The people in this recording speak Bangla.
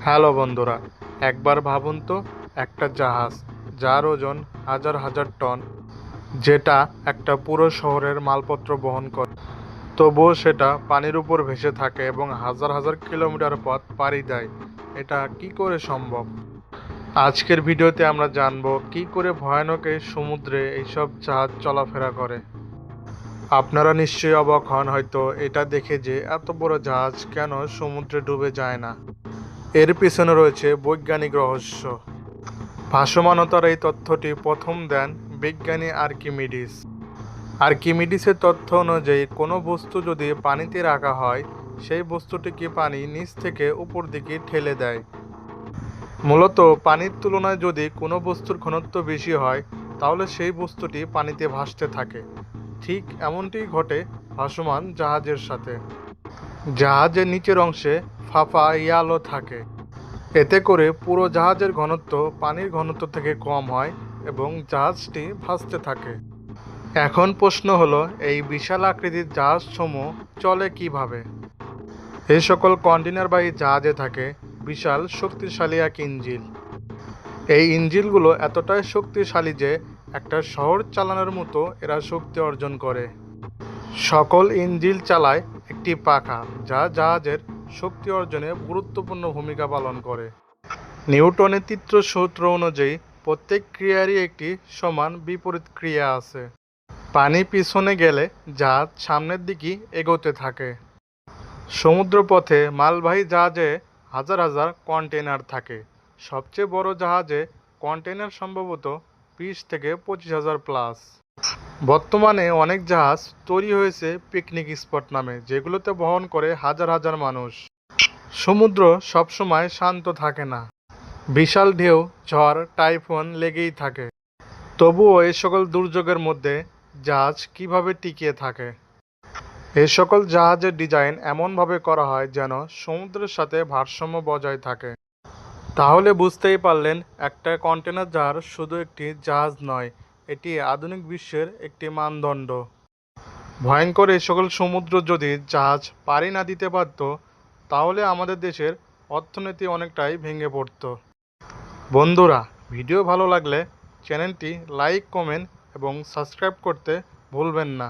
হ্যালো বন্ধুরা, একবার ভাবুন তো, একটা জাহাজ যার ওজন হাজার হাজার টন, যেটা একটা পুরো শহরের মালপত্র বহন করে, তবুও সেটা পানির উপর ভেসে থাকে এবং হাজার হাজার কিলোমিটার পথ পাড়ি দেয়। এটা কি করে সম্ভব? আজকের ভিডিওতে আমরা জানবো কি করে ভয়ানক এই সমুদ্রে এইসব জাহাজ চলাফেরা করে। আপনারা নিশ্চয়ই অবাক হন হয়তো এটা দেখে যে এত বড় জাহাজ কেন সমুদ্রে ডুবে যায় না। এর পিছনে রয়েছে বৈজ্ঞানিক রহস্য। ভাসমানতার এই তথ্যটি প্রথম দেন বিজ্ঞানী আর্কিমিডিস। আর্কিমিডিসের তথ্য অনুযায়ী কোনো বস্তু যদি পানিতে রাখা হয়, সেই বস্তুটিকে পানি নিচ থেকে উপর দিকে ঠেলে দেয়। মূলত পানির তুলনায় যদি কোনো বস্তুর ঘনত্ব বেশি হয়, তাহলে সেই বস্তুটি পানিতে ভাসতে থাকে। ঠিক এমনটিই ঘটে ভাসমান জাহাজের সাথে। জাহাজের নিচের অংশে ফাঁপা ইয়ালো থাকে। এতে করে পুরো জাহাজের ঘনত্ব পানির ঘনত্ব থেকে কম হয় এবং জাহাজটি ভাসতে থাকে। এখন প্রশ্ন হলো, এই বিশাল আকৃতির জাহাজসমূহ চলে কিভাবে? এই সকল কন্টেনারবাহী জাহাজে থাকে বিশাল শক্তিশালী এক ইঞ্জিন। এই ইঞ্জিনগুলো এতটাই শক্তিশালী যে একটা শহর চালানোর মতো এরা শক্তি অর্জন করে। সকল ইঞ্জিন চালায় একটি পাখা, যা জাহাজের শক্তি অর্জনে গুরুত্বপূর্ণ ভূমিকা পালন করে। নিউটনের তৃতীয় সূত্র অনুযায়ী প্রত্যেক ক্রিয়ারই একটি সমান বিপরীত ক্রিয়া আছে। পানি পিছনে গেলে জাহাজ সামনের দিকে এগোতে থাকে। সমুদ্রপথে মালবাহী জাহাজে হাজার হাজার কন্টেনার থাকে। সবচেয়ে বড় জাহাজে কন্টেনার সম্ভবত 20 থেকে 25,000 প্লাস। বর্তমানে অনেক জাহাজ তৈরি হয়েছে পিকনিক স্পট নামে, যেগুলোতে বহন করে হাজার হাজার মানুষ। সমুদ্র সবসময় শান্ত থাকে না। বিশাল ঢেউ, ঝড়, টাইফুন লেগেই থাকে। তবুও এই সকল দুর্যোগের মধ্যে জাহাজ কিভাবে টিকিয়ে থাকে? এই সকল জাহাজের ডিজাইন এমনভাবে করা হয় যেন সমুদ্রের সাথে ভারসাম্য বজায় থাকে। তাহলে বুঝতেই পারলেন, একটা কন্টেনার জাহাজ শুধু একটি জাহাজ নয়, এটি আধুনিক বিশ্বের একটি মানদণ্ড। ভয়ঙ্কর এই সকল সমুদ্র যদি জাহাজ পাড়ি না দিতে পারত, তাহলে আমাদের দেশের অর্থনীতি অনেকটাই ভেঙে পড়ত। বন্ধুরা, ভিডিও ভালো লাগলে চ্যানেলটি লাইক, কমেন্ট এবং সাবস্ক্রাইব করতে ভুলবেন না।